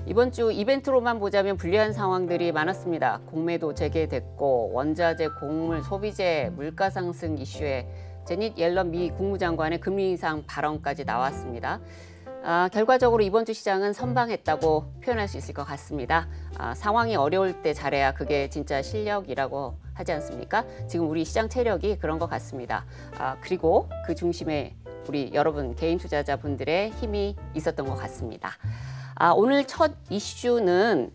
이번 주 이벤트로만 보자면 불리한 상황들이 많았습니다. 공매도 재개됐고 원자재, 곡물, 소비재, 물가 상승 이슈에 제닛 옐런 미 국무장관의 금리 인상 발언까지 나왔습니다. 결과적으로 이번 주 시장은 선방했다고 표현할 수 있을 것 같습니다. 상황이 어려울 때 잘해야 그게 진짜 실력이라고 하지 않습니까? 지금 우리 시장 체력이 그런 것 같습니다. 그리고 그 중심에 우리 여러분 개인 투자자분들의 힘이 있었던 것 같습니다. 오늘 첫 이슈는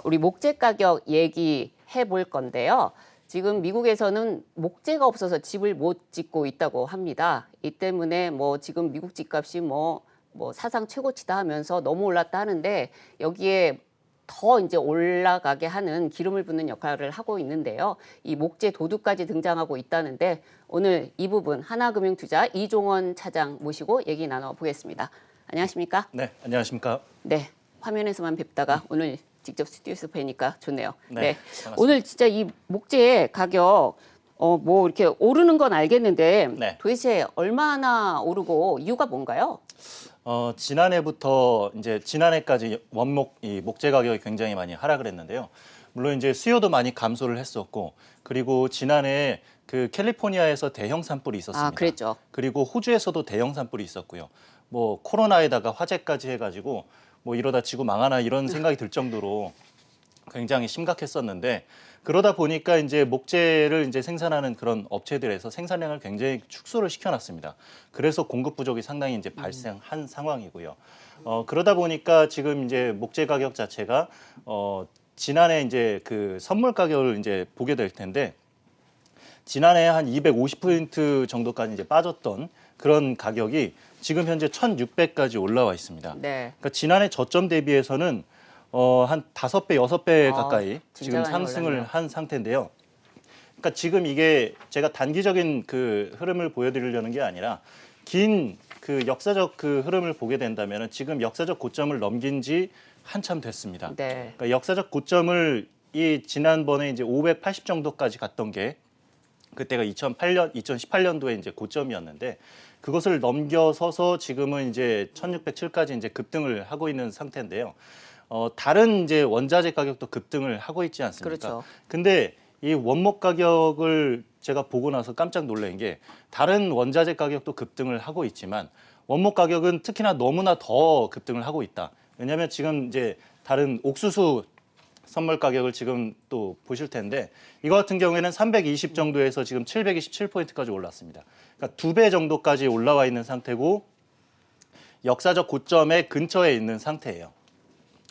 우리 목재 가격 얘기해 볼 건데요. 지금 미국에서는 목재가 없어서 집을 못 짓고 있다고 합니다. 이 때문에 뭐 지금 미국 집값이 뭐 사상 최고치다 하면서 너무 올랐다 하는데 여기에 더 이제 올라가게 하는 기름을 붓는 역할을 하고 있는데요. 이 목재 도둑까지 등장하고 있다는데 오늘 이 부분 하나금융투자 이종원 차장 모시고 얘기 나눠보겠습니다. 안녕하십니까? 네, 안녕하십니까? 네, 화면에서만 뵙다가 오늘 직접 스튜디오에서 뵈니까 좋네요. 네, 오늘 진짜 이 목재 가격 뭐 이렇게 오르는 건 알겠는데 네. 도대체 얼마나 오르고 이유가 뭔가요? 지난해부터 이제 지난해까지 이 목재 가격이 굉장히 많이 하락을 했는데요. 물론 이제 수요도 많이 감소를 했었고, 그리고 지난해 그 캘리포니아에서 대형 산불이 있었습니다. 그랬죠. 그리고 호주에서도 대형 산불이 있었고요. 뭐 코로나에다가 화재까지 해가지고 뭐 이러다 지구 망하나 이런 생각이 들 정도로 굉장히 심각했었는데, 그러다 보니까 이제 목재를 이제 생산하는 그런 업체들에서 생산량을 굉장히 축소를 시켜놨습니다. 그래서 공급 부족이 상당히 이제 발생한 상황이고요. 그러다 보니까 지금 이제 목재 가격 자체가 지난해 이제 그 선물 가격을 이제 보게 될 텐데, 지난해 한 250% 정도까지 이제 빠졌던 그런 가격이 지금 현재 1,600까지 올라와 있습니다. 네. 그러니까 지난해 저점 대비해서는 한 5배, 6배 가까이 진짜 지금 많이 상승을 올랐네요. 한 상태인데요. 그러니까 지금 이게 제가 단기적인 그 흐름을 보여드리려는 게 아니라 긴 그 역사적 그 흐름을 보게 된다면 지금 역사적 고점을 넘긴 지 한참 됐습니다. 네. 그러니까 역사적 고점을 지난번에 이제 580 정도까지 갔던 게 그때가 2018년도에 이제 고점이었는데, 그것을 넘겨서서 지금은 이제 1,607까지 이제 급등을 하고 있는 상태인데요. 다른 이제 원자재 가격도 급등을 하고 있지 않습니까? 그렇죠. 근데 이 원목 가격을 제가 보고 나서 깜짝 놀란 게, 다른 원자재 가격도 급등을 하고 있지만 원목 가격은 특히나 너무나 더 급등을 하고 있다. 왜냐하면 지금 이제 다른 옥수수 선물 가격을 지금 또 보실 텐데, 이거 같은 경우에는 320 정도에서 지금 727포인트까지 올랐습니다. 그러니까 2배 정도까지 올라와 있는 상태고 역사적 고점에 근처에 있는 상태예요.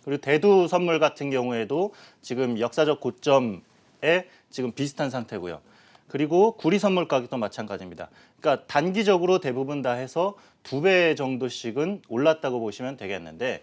그리고 대두 선물 같은 경우에도 지금 역사적 고점에 지금 비슷한 상태고요. 그리고 구리 선물 가격도 마찬가지입니다. 그러니까 단기적으로 대부분 다 해서 2배 정도씩은 올랐다고 보시면 되겠는데,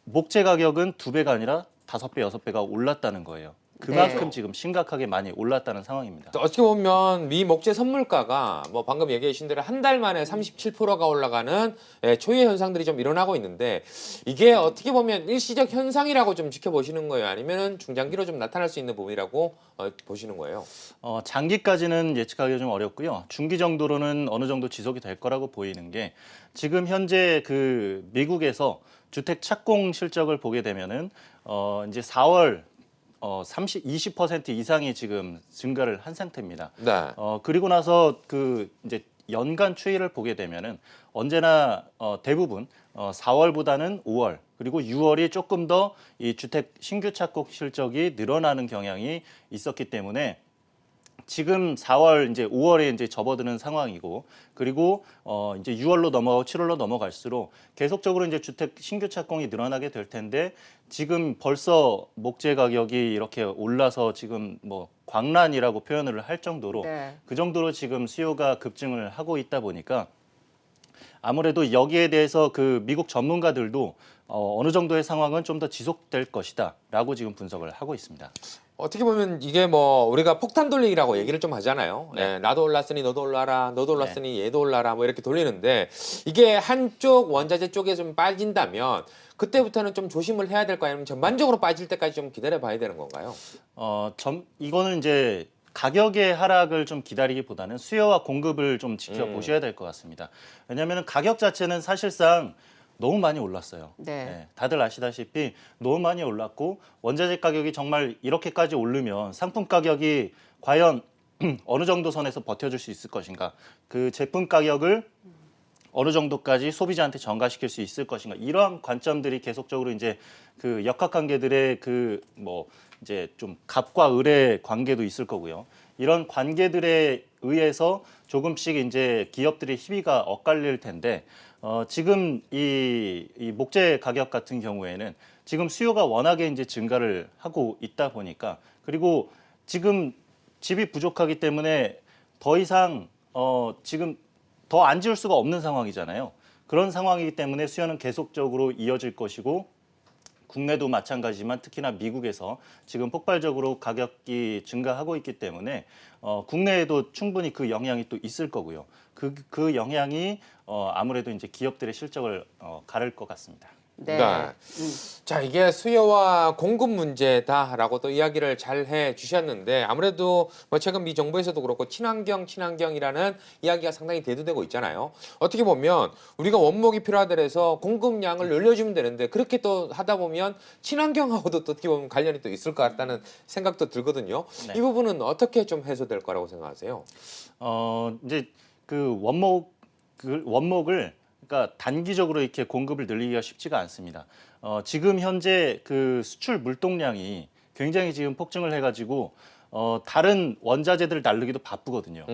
목재 가격은 2배가 아니라 5배, 6배가 올랐다는 거예요. 그만큼 네. 지금 심각하게 많이 올랐다는 상황입니다. 어떻게 보면 미 목재 선물가가 뭐 방금 얘기해 주신 대로 한 달 만에 37%가 올라가는 초유의 현상들이 좀 일어나고 있는데, 이게 어떻게 보면 일시적 현상이라고 좀 지켜보시는 거예요? 아니면 중장기로 좀 나타날 수 있는 부분이라고 보시는 거예요? 장기까지는 예측하기가 좀 어렵고요. 중기 정도로는 어느 정도 지속이 될 거라고 보이는 게, 지금 현재 그 미국에서 주택 착공 실적을 보게 되면은 이제 4월 20% 이상이 지금 증가를 한 상태입니다. 네. 그리고 나서 그 이제 연간 추이를 보게 되면은 언제나 대부분 4월보다는 5월, 그리고 6월이 조금 더 이 주택 신규 착공 실적이 늘어나는 경향이 있었기 때문에 지금 4월 이제 5월에 이제 접어드는 상황이고, 그리고 이제 6월로 넘어가고 7월로 넘어갈수록 계속적으로 이제 주택 신규 착공이 늘어나게 될 텐데, 지금 벌써 목재 가격이 이렇게 올라서 지금 뭐 광란이라고 표현을 할 정도로 네. 그 정도로 지금 수요가 급증을 하고 있다 보니까 아무래도 여기에 대해서 그 미국 전문가들도 어느 정도의 상황은 좀 더 지속될 것이다라고 지금 분석을 하고 있습니다. 어떻게 보면 이게 뭐 우리가 폭탄 돌리기라고 얘기를 좀 하잖아요. 네. 나도 올랐으니 너도 올라라, 너도 올랐으니 얘도 올라라, 뭐 이렇게 돌리는데, 이게 한쪽 원자재 쪽에 좀 빠진다면 그때부터는 좀 조심을 해야 될까요? 아니면 전반적으로 빠질 때까지 좀 기다려 봐야 되는 건가요? 이거는 이제 가격의 하락을 좀 기다리기보다는 수요와 공급을 좀 지켜보셔야 될 것 같습니다. 왜냐하면 가격 자체는 사실상 너무 많이 올랐어요. 네. 다들 아시다시피 너무 많이 올랐고 원자재 가격이 정말 이렇게까지 오르면 상품 가격이 과연 어느 정도 선에서 버텨줄 수 있을 것인가? 그 제품 가격을 어느 정도까지 소비자한테 전가시킬 수 있을 것인가? 이러한 관점들이 계속적으로 이제 그 역학관계들의 그 뭐 이제 좀 갑과 을의 관계도 있을 거고요. 이런 관계들에 의해서 조금씩 이제 기업들의 희비가 엇갈릴 텐데 지금 이 목재 가격 같은 경우에는 지금 수요가 워낙에 이제 증가를 하고 있다 보니까 그리고 지금 집이 부족하기 때문에 더 이상 지금 더 안 지을 수가 없는 상황이잖아요. 그런 상황이기 때문에 수요는 계속적으로 이어질 것이고 국내도 마찬가지지만 특히나 미국에서 지금 폭발적으로 가격이 증가하고 있기 때문에 국내에도 충분히 그 영향이 또 있을 거고요. 그 영향이 아무래도 이제 기업들의 실적을 가를 것 같습니다. 네. 네. 자, 이게 수요와 공급 문제다라고 또 이야기를 잘 해주셨는데 아무래도 뭐 최근 미 정부에서도 그렇고 친환경이라는 이야기가 상당히 대두되고 있잖아요. 어떻게 보면 우리가 원목이 필요하더라도 공급량을 늘려주면 되는데 그렇게 또 하다 보면 친환경하고도 또 어떻게 보면 관련이 또 있을 것 같다는 생각도 들거든요. 네. 이 부분은 어떻게 좀 해소될 거라고 생각하세요? 이제 그 원목을 그러니까 단기적으로 이렇게 공급을 늘리기가 쉽지가 않습니다. 지금 현재 그 수출 물동량이 굉장히 지금 폭증을 해가지고 다른 원자재들을 다루기도 바쁘거든요.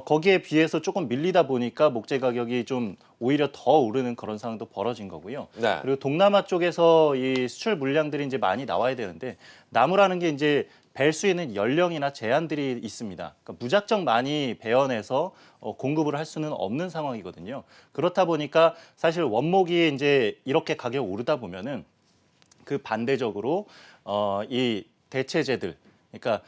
거기에 비해서 조금 밀리다 보니까 목재 가격이 좀 오히려 더 오르는 그런 상황도 벌어진 거고요. 네. 그리고 동남아 쪽에서 이 수출 물량들이 이제 많이 나와야 되는데 나무라는 게 이제 벨 수 있는 연령이나 제한들이 있습니다. 그러니까 무작정 많이 베어내서 공급을 할 수는 없는 상황이거든요. 그렇다 보니까 사실 원목이 이제 이렇게 가격 오르다 보면은 그 반대적으로 이 대체재들, 그러니까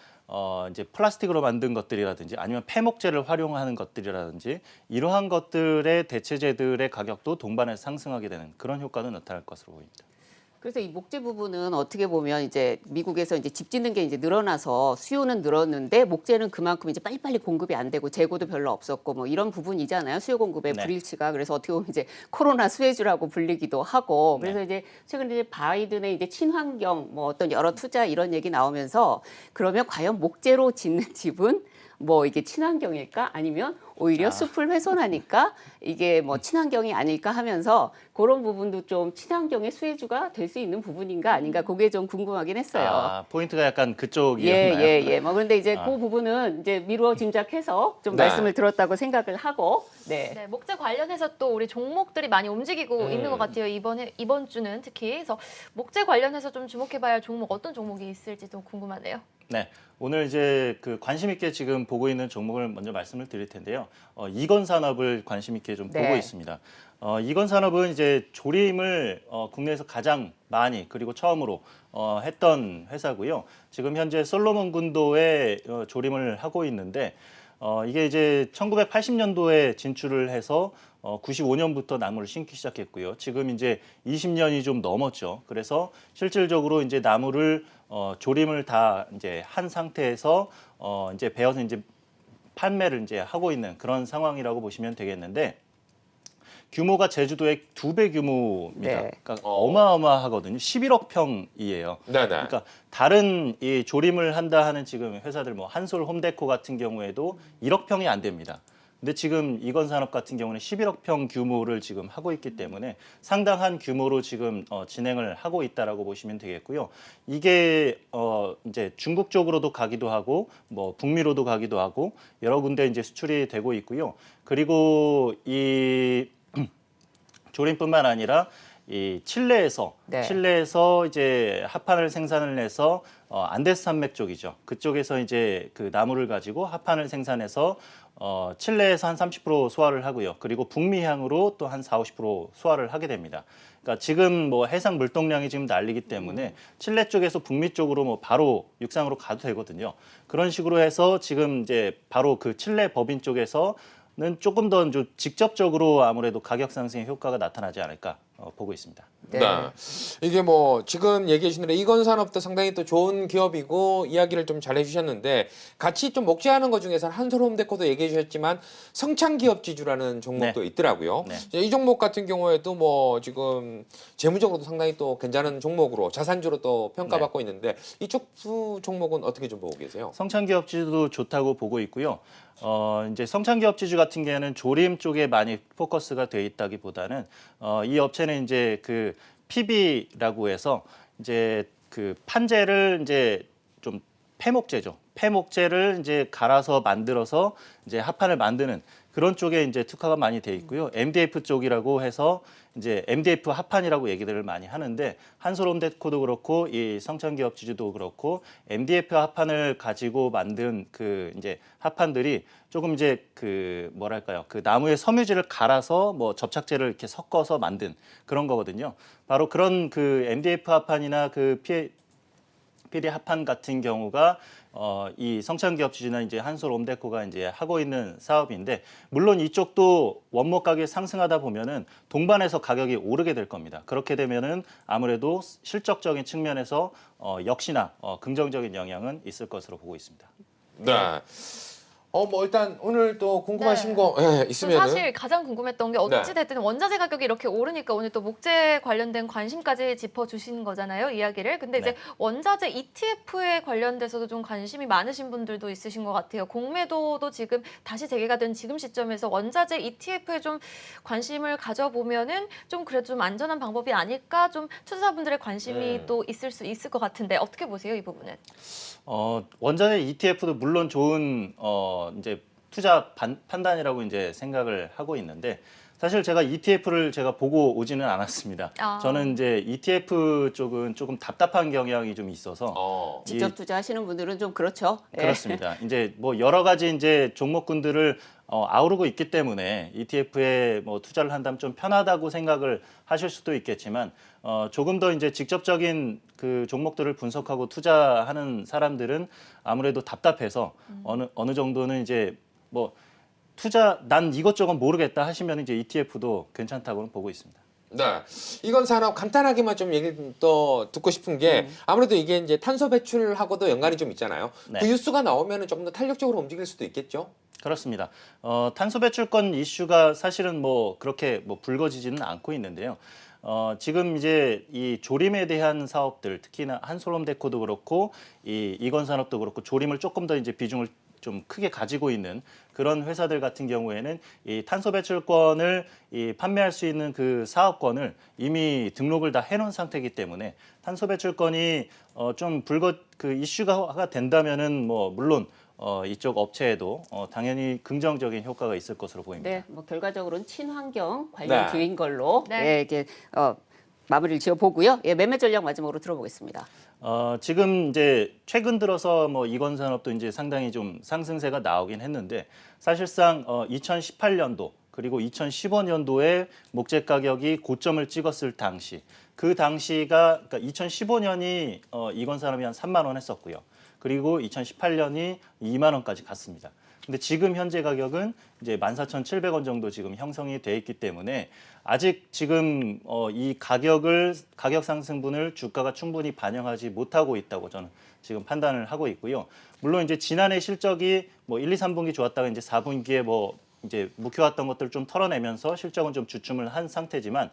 이제 플라스틱으로 만든 것들이라든지 아니면 폐목재를 활용하는 것들이라든지 이러한 것들의 대체재들의 가격도 동반해서 상승하게 되는 그런 효과는 나타날 것으로 보입니다. 그래서 이 목재 부분은 어떻게 보면 이제 미국에서 이제 집 짓는 게 이제 늘어나서 수요는 늘었는데 목재는 그만큼 이제 빨리빨리 공급이 안 되고 재고도 별로 없었고 뭐 이런 부분이잖아요. 수요 공급의 네. 불일치가. 그래서 어떻게 보면 이제 코로나 수혜주라고 불리기도 하고. 그래서 네. 이제 최근에 이제 바이든의 이제 친환경 뭐 어떤 여러 투자 이런 얘기 나오면서 그러면 과연 목재로 짓는 집은 뭐 이게 친환경일까? 아니면 오히려 숲을 훼손하니까 이게 뭐 친환경이 아닐까 하면서 그런 부분도 좀 친환경의 수혜주가 될 수 있는 부분인가 아닌가 그게 좀 궁금하긴 했어요. 포인트가 약간 그쪽이었나요? 예. 뭐 그런데 이제 그 부분은 이제 미루어 짐작해서 좀 네. 말씀을 들었다고 생각을 하고 네, 목재 관련해서 또 우리 종목들이 많이 움직이고 있는 것 같아요. 이번 주는 특히. 그래서 목재 관련해서 좀 주목해봐야 할 종목 어떤 종목이 있을지도 궁금하네요. 네, 오늘 이제 그 관심 있게 지금 보고 있는 종목을 먼저 말씀을 드릴 텐데요. 이건산업을 관심 있게 좀 보고 네. 있습니다. 이건산업은 이제 조림을 국내에서 가장 많이 그리고 처음으로 했던 회사고요. 지금 현재 솔로몬 군도에 조림을 하고 있는데 이게 이제 1980년도에 진출을 해서 95년부터 나무를 심기 시작했고요. 지금 이제 20년이 좀 넘었죠. 그래서 실질적으로 이제 나무를 조림을 다 이제 한 상태에서 이제 베어서 이제 판매를 이제 하고 있는 그런 상황이라고 보시면 되겠는데 규모가 제주도의 2배 규모입니다. 네. 그러니까 어마어마하거든요. 11억 평이에요. 네네. 그러니까 다른 이 조림을 한다 하는 지금 회사들 뭐 한솔 홈데코 같은 경우에도 1억 평이 안 됩니다. 근데 지금 이건산업 같은 경우는 11억 평 규모를 지금 하고 있기 때문에 상당한 규모로 지금 진행을 하고 있다라고 보시면 되겠고요. 이게 이제 중국 쪽으로도 가기도 하고 뭐 북미로도 가기도 하고 여러 군데 이제 수출이 되고 있고요. 그리고 이 조림뿐만 아니라 이 칠레에서 이제 합판을 생산을 해서 안데스 산맥 쪽이죠. 그쪽에서 이제 그 나무를 가지고 합판을 생산해서 칠레에서 한 30% 소화를 하고요. 그리고 북미향으로 또 한 40-50% 소화를 하게 됩니다. 그러니까 지금 뭐 해상 물동량이 지금 날리기 때문에 칠레 쪽에서 북미 쪽으로 뭐 바로 육상으로 가도 되거든요. 그런 식으로 해서 지금 이제 바로 그 칠레 법인 쪽에서는 조금 더 좀 직접적으로 아무래도 가격 상승의 효과가 나타나지 않을까 보고 있습니다. 네. 이게 뭐 지금 얘기해 주신 대로 이건산업도 상당히 또 좋은 기업이고 이야기를 좀 잘 해주셨는데 같이 좀 목재하는 것 중에서는 한솔홈데코도 얘기해 주셨지만 성창기업지주라는 종목도 네. 있더라고요. 네. 이 종목 같은 경우에도 뭐 지금 재무적으로도 상당히 또 괜찮은 종목으로 자산주로 또 평가받고 있는데 이쪽 두 종목은 어떻게 좀 보고 계세요? 성창기업지주도 좋다고 보고 있고요. 이제 성창기업지주 같은 경우에는 조림 쪽에 많이 포커스가 돼 있다기보다는 이 업체는 이제 그 PB라고 해서 이제 그 판재를 이제 좀 폐목재죠. 폐목재를 이제 갈아서 만들어서 이제 합판을 만드는 그런 쪽에 이제 특화가 많이 돼 있고요. MDF 쪽이라고 해서 이제 MDF 합판이라고 얘기들을 많이 하는데 한솔홈데코도 그렇고 이 성창기업지주도 그렇고 MDF 합판을 가지고 만든 그 이제 합판들이 조금 이제 그 뭐랄까요 그 나무의 섬유질을 갈아서 뭐 접착제를 이렇게 섞어서 만든 그런 거거든요. 바로 그런 그 MDF 합판이나 그 PD 합판 같은 경우가 이 성창기업지주나 이제 한솔홈데코가 이제 하고 있는 사업인데 물론 이쪽도 원목 가격이 상승하다 보면은 동반해서 가격이 오르게 될 겁니다. 그렇게 되면은 아무래도 실적적인 측면에서 역시나 긍정적인 영향은 있을 것으로 보고 있습니다. 네. 뭐 일단 오늘 또 궁금하신 네. 거 저 있으면은 사실 가장 궁금했던 게 어찌 됐든 원자재 가격이 이렇게 오르니까 오늘 또 목재 관련된 관심까지 짚어주신 거잖아요, 이야기를. 근데 이제 네. 원자재 ETF에 관련돼서도 좀 관심이 많으신 분들도 있으신 것 같아요. 공매도도 지금 다시 재개가 된 지금 시점에서 원자재 ETF에 좀 관심을 가져보면은 좀 그래도 좀 안전한 방법이 아닐까 좀 투자자분들의 관심이 또 있을 수 있을 것 같은데 어떻게 보세요, 이 부분은? 원자재 ETF도 물론 좋은 이제 투자 판단이라고 이제 생각을 하고 있는데 사실 제가 ETF를 제가 보고 오지는 않았습니다. 저는 이제 ETF 쪽은 조금 답답한 경향이 좀 있어서 직접 투자하시는 분들은 좀 그렇죠. 그렇습니다. 이제 뭐 여러 가지 이제 종목군들을 아우르고 있기 때문에 ETF에 뭐 투자를 한다면 좀 편하다고 생각을 하실 수도 있겠지만 조금 더 이제 직접적인 그 종목들을 분석하고 투자하는 사람들은 아무래도 답답해서 어느 정도는 이제 뭐 투자 난 이것저것 모르겠다 하시면 이제 ETF도 괜찮다고는 보고 있습니다. 네, 이건 산업 간단하게만 좀 얘기 또 듣고 싶은 게 아무래도 이게 이제 탄소 배출하고도 연관이 좀 있잖아요. 네. 그 뉴스가 나오면은 조금 더 탄력적으로 움직일 수도 있겠죠. 그렇습니다. 탄소 배출권 이슈가 사실은 뭐 그렇게 뭐 불거지지는 않고 있는데요. 지금 이제 이 조림에 대한 사업들, 특히나 한솔홈데코도 그렇고 이건산업도 그렇고 조림을 조금 더 이제 비중을 좀 크게 가지고 있는 그런 회사들 같은 경우에는 이 탄소 배출권을 판매할 수 있는 그 사업권을 이미 등록을 다 해놓은 상태이기 때문에 탄소 배출권이 좀 그 이슈가 된다면은 뭐 물론 이쪽 업체에도 당연히 긍정적인 효과가 있을 것으로 보입니다. 네, 뭐 결과적으로는 친환경 관련 네. 주인 걸로 네. 이렇게 마무리를 지어보고요. 매매 전략 마지막으로 들어보겠습니다. 지금 이제 최근 들어서 뭐 이건산업도 이제 상당히 좀 상승세가 나오긴 했는데 사실상 2018년도 그리고 2015년도에 목재 가격이 고점을 찍었을 당시 그 당시가 그러니까 2015년이 이건산업이 한 3만 원 했었고요. 그리고 2018년이 2만 원까지 갔습니다. 근데 지금 현재 가격은 이제 14,700원 정도 지금 형성이 돼 있기 때문에 아직 지금 이 가격 상승분을 주가가 충분히 반영하지 못하고 있다고 저는 지금 판단을 하고 있고요. 물론 이제 지난해 실적이 뭐 1, 2, 3분기 좋았다가 이제 4분기에 뭐 이제 묵혀왔던 것들 좀 털어내면서 실적은 좀 주춤을 한 상태지만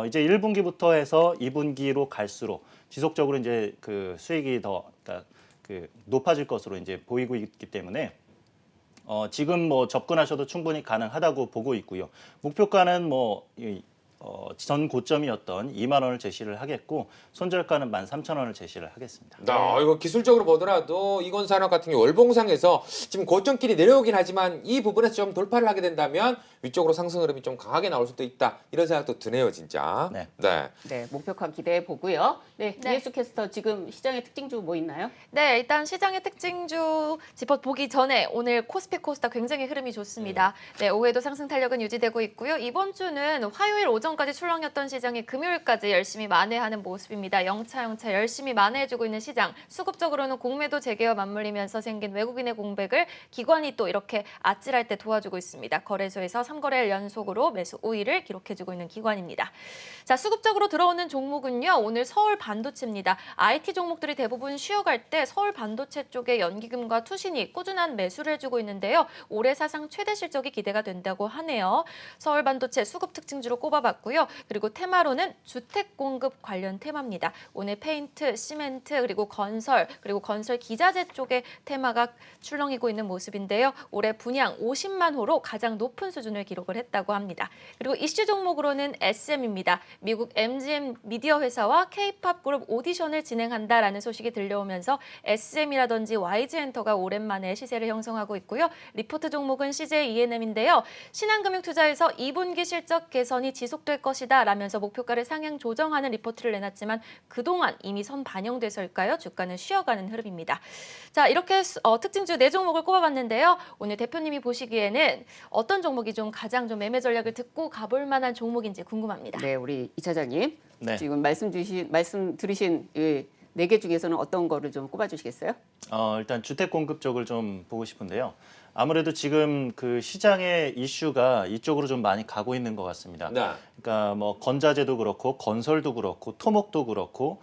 이제 1분기부터 해서 2분기로 갈수록 지속적으로 이제 그 수익이 더 그러니까 그 높아질 것으로 이제 보이고 있기 때문에 지금 뭐 접근하셔도 충분히 가능하다고 보고 있고요. 목표가는 뭐 전 고점이었던 2만 원을 제시를 하겠고 손절가는 13,000원을 제시를 하겠습니다. 이거 기술적으로 보더라도 이건산업 같은 경우 월봉상에서 지금 고점끼리 내려오긴 하지만 이 부분에서 좀 돌파를 하게 된다면 위쪽으로 상승 흐름이 좀 강하게 나올 수도 있다. 이런 생각도 드네요, 진짜. 네. 네, 목표가 기대해 보고요. 네, 네. 이해수 캐스터 지금 시장의 특징주 뭐 있나요? 네, 일단 시장의 특징주 짚어보기 전에 오늘 코스피 코스닥 굉장히 흐름이 좋습니다. 네, 오후에도 상승 탄력은 유지되고 있고요. 이번 주는 화요일 오전 오전까지 출렁였던 시장이 금요일까지 열심히 만회하는 모습입니다. 영차 열심히 만회해주고 있는 시장. 수급적으로는 공매도 재개와 맞물리면서 생긴 외국인의 공백을 기관이 또 이렇게 아찔할 때 도와주고 있습니다. 거래소에서 3거래일 연속으로 매수 우위를 기록해주고 있는 기관입니다. 자, 수급적으로 들어오는 종목은요. 오늘 서울 반도체입니다. IT 종목들이 대부분 쉬어갈 때 서울 반도체 쪽에 연기금과 투신이 꾸준한 매수를 해주고 있는데요. 올해 사상 최대 실적이 기대가 된다고 하네요. 서울 반도체 수급 특징주로 꼽아봤고요. 그리고 테마로는 주택 공급 관련 테마입니다. 오늘 페인트, 시멘트, 그리고 건설 기자재 쪽의 테마가 출렁이고 있는 모습인데요. 올해 분양 50만 호로 가장 높은 수준을 기록을 했다고 합니다. 그리고 이슈 종목으로는 SM입니다. 미국 MGM 미디어 회사와 K-팝 그룹 오디션을 진행한다라는 소식이 들려오면서 SM이라든지 YG엔터가 오랜만에 시세를 형성하고 있고요. 리포트 종목은 CJ ENM인데요. 신한금융투자에서 2분기 실적 개선이 지속될 것이다 라면서 목표가를 상향 조정하는 리포트를 내놨지만 그동안 이미 선 반영돼서일까요? 주가는 쉬어가는 흐름입니다. 자, 이렇게 특징주 4종목을 꼽아봤는데요. 오늘 대표님이 보시기에는 어떤 종목이 가장 매매 전략을 듣고 가볼 만한 종목인지 궁금합니다. 네, 우리 이 차장님 네. 지금 말씀 들으신 이 4개 중에서는 어떤 거를 좀 꼽아주시겠어요? 일단 주택 공급 쪽을 좀 보고 싶은데요. 아무래도 지금 그 시장의 이슈가 이쪽으로 좀 많이 가고 있는 것 같습니다. 네. 그러니까 뭐 건자재도 그렇고 건설도 그렇고 토목도 그렇고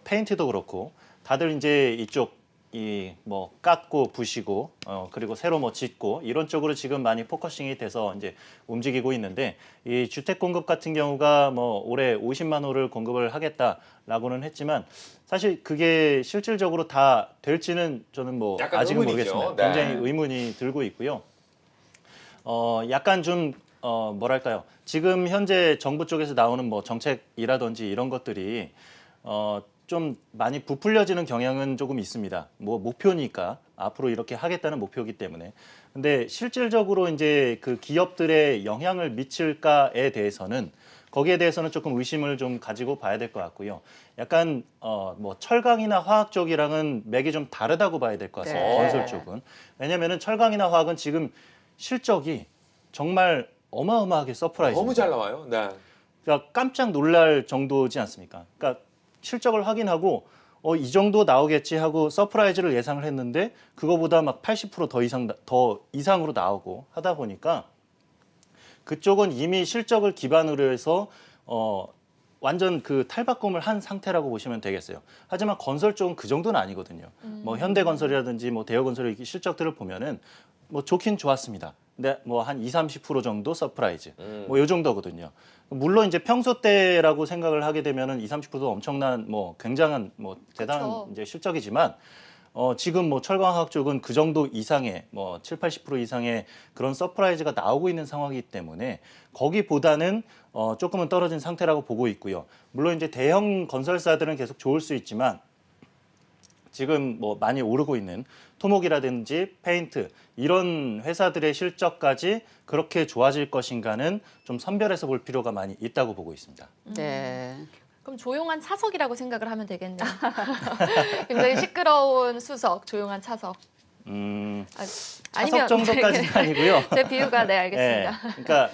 페인트도 그렇고 다들 이제 이쪽 이 뭐 깎고 부시고 그리고 새로 뭐 짓고 이런 쪽으로 지금 많이 포커싱이 돼서 이제 움직이고 있는데 이 주택 공급 같은 경우가 뭐 올해 50만 호를 공급을 하겠다라고는 했지만 사실 그게 실질적으로 다 될지는 저는 뭐 약간 아직은 의문이죠. 모르겠습니다. 네. 굉장히 의문이 들고 있고요. 약간 좀 뭐랄까요? 지금 현재 정부 쪽에서 나오는 뭐 정책이라든지 이런 것들이 좀 많이 부풀려지는 경향은 조금 있습니다. 뭐 목표니까 앞으로 이렇게 하겠다는 목표이기 때문에. 근데 실질적으로 이제 그 기업들의 영향을 미칠까에 대해서는 거기에 대해서는 조금 의심을 좀 가지고 봐야 될 것 같고요. 약간 뭐 철강이나 화학 쪽이랑은 맥이 좀 다르다고 봐야 될 것 같습니다. 네. 건설 쪽은. 왜냐면은 철강이나 화학은 지금 실적이 정말 어마어마하게 서프라이즈. 너무 잘 나와요. 네. 그러니까 깜짝 놀랄 정도지 않습니까? 그러니까 실적을 확인하고 이 정도 나오겠지 하고 서프라이즈를 예상을 했는데 그거보다 막 80% 더 이상으로 나오고 하다 보니까 그쪽은 이미 실적을 기반으로 해서 완전 그 탈바꿈을 한 상태라고 보시면 되겠어요. 하지만 건설 쪽은 그 정도는 아니거든요. 뭐 현대건설이라든지 뭐 대여건설의 실적들을 보면은 뭐 좋긴 좋았습니다. 근데 뭐 한 20-30% 정도 서프라이즈. 뭐 요 정도거든요. 물론 이제 평소 때라고 생각을 하게 되면은 20-30%도 엄청난 뭐 굉장한 뭐 대단한 그쵸. 이제 실적이지만 지금 뭐 철강화학 쪽은 그 정도 이상의 뭐 7-80% 이상의 그런 서프라이즈가 나오고 있는 상황이기 때문에 거기보다는 조금은 떨어진 상태라고 보고 있고요. 물론 이제 대형 건설사들은 계속 좋을 수 있지만 지금 뭐 많이 오르고 있는 토목이라든지 페인트 이런 회사들의 실적까지 그렇게 좋아질 것인가는 좀 선별해서 볼 필요가 많이 있다고 보고 있습니다. 네. 그럼 조용한 차석이라고 생각을 하면 되겠네요. 굉장히 시끄러운 수석, 조용한 차석. 차석 정도까지는 아니고요. 제 비유가 네, 알겠습니다. 네, 그러니까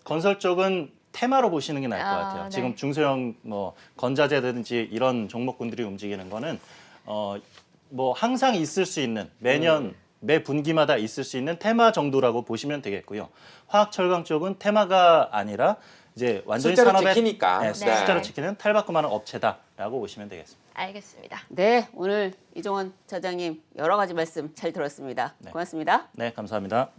건설 쪽은 테마로 보시는 게 나을 것 같아요. 네. 지금 중소형 뭐 건자재든지 이런 종목군들이 움직이는 거는 뭐 항상 있을 수 있는 매년 매 분기마다 있을 수 있는 테마 정도라고 보시면 되겠고요. 화학 철강 쪽은 테마가 아니라 이제 완전히 숫자로 산업에 지키니까. 네, 네. 숫자로 지키는 탈바꿈하는 업체다라고 보시면 되겠습니다. 알겠습니다. 네, 오늘 이종원 차장님 여러 가지 말씀 잘 들었습니다. 네. 고맙습니다. 네, 감사합니다.